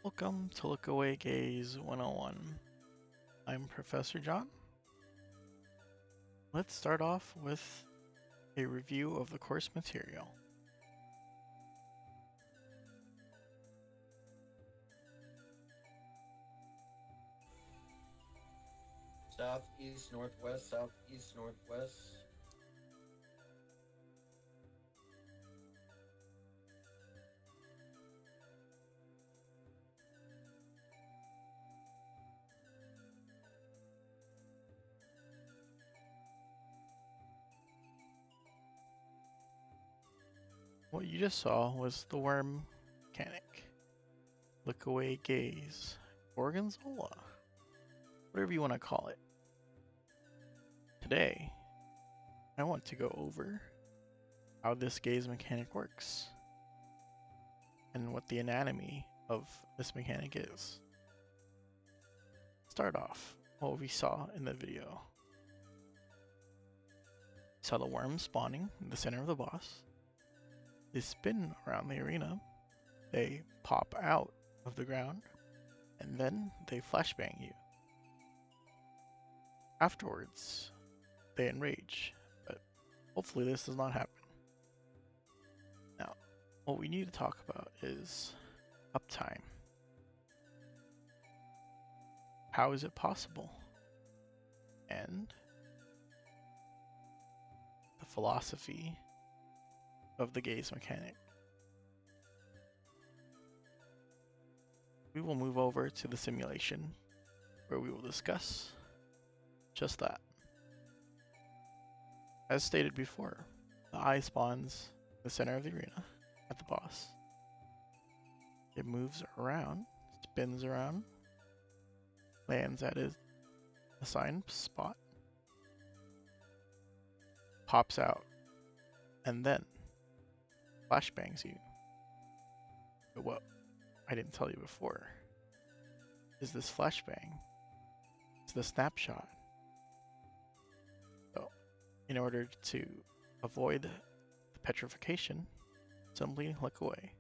Welcome to Look Away Gaze 101. I'm Professor John. Let's start off with a review of the course material. Southeast, northwest, southeast, northwest. What you just saw was the worm mechanic. Look Away Gaze. Gorgonzola. Whatever you want to call it. Today, I want to go over how this gaze mechanic works and what the anatomy of this mechanic is. Start off what we saw in the video. We saw the worms spawning in the center of the boss. They spin around the arena, they pop out of the ground, and then they flashbang you. Afterwards, they enrage, but hopefully this does not happen. Now, what we need to talk about is uptime. How is it possible? And the philosophy of the gaze mechanic. We will move over to the simulation where we will discuss just that. As stated before, the eye spawns in the center of the arena at the boss. It moves around, spins around, lands at its assigned spot, pops out, and then flashbangs you. But what I didn't tell you before is this flashbang is the snapshot. So, in order to avoid the petrification, simply look away.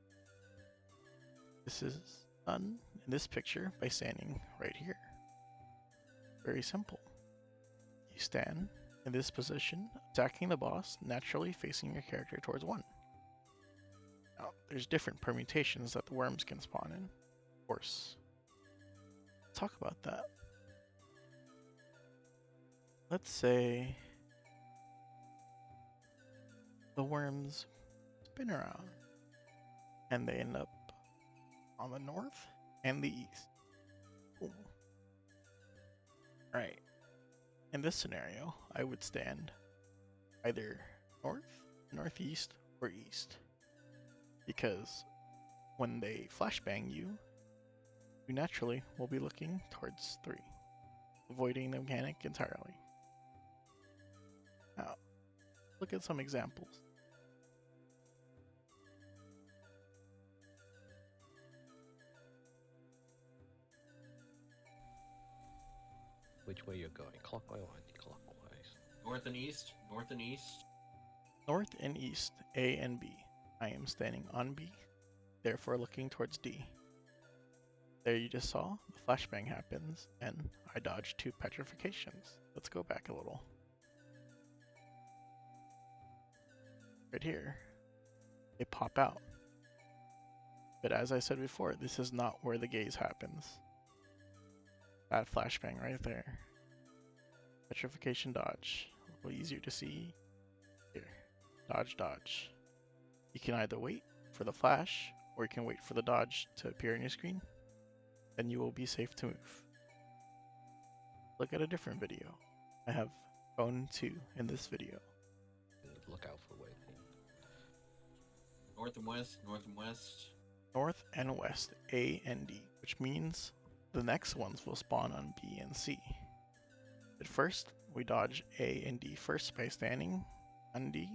This is done in this picture by standing right here. Very simple. You stand in this position, attacking the boss, naturally facing your character towards one. Now, there's different permutations that the worms can spawn in, of course. Let's talk about that. Let's say the worms spin around and they end up on the north and the east. Boom. Right. In this scenario, I would stand either north, northeast, or east. Because when they flashbang you, you naturally will be looking towards 3, avoiding the mechanic entirely. Now, look at some examples. Which way you're going, clockwise or anti-clockwise? North and east, north and east. North and east, A and B. I am standing on B, therefore looking towards D. There you just saw, the flashbang happens, and I dodged 2 petrifications. Let's go back a little. Right here, they pop out. But as I said before, this is not where the gaze happens. That flashbang right there. Petrification dodge. A little easier to see. Here. Dodge, dodge. You can either wait for the flash, or you can wait for the dodge to appear on your screen. Then you will be safe to move. Look at a different video. I have phone 2 in this video. Look out for waiting. North and west, north and west. North and west, A and D, which means the next ones will spawn on B and C. But first, we dodge A and D first by standing on D.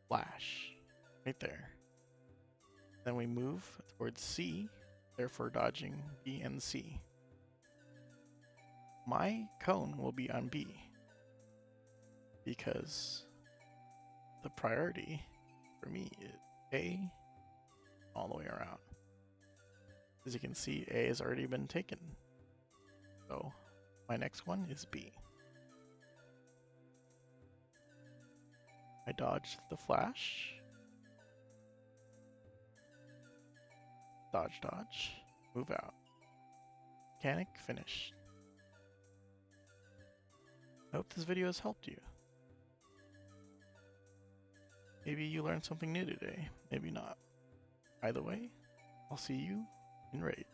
Flash, right there. Then we move towards C, therefore dodging B and C. My cone will be on B, because the priority for me A all the way around. As you can see, A has already been taken. So my next one is B. I dodged the flash. Dodge, dodge, move out. Mechanic finished. I hope this video has helped you. Maybe you learned something new today, maybe not. Either way, I'll see you in raid.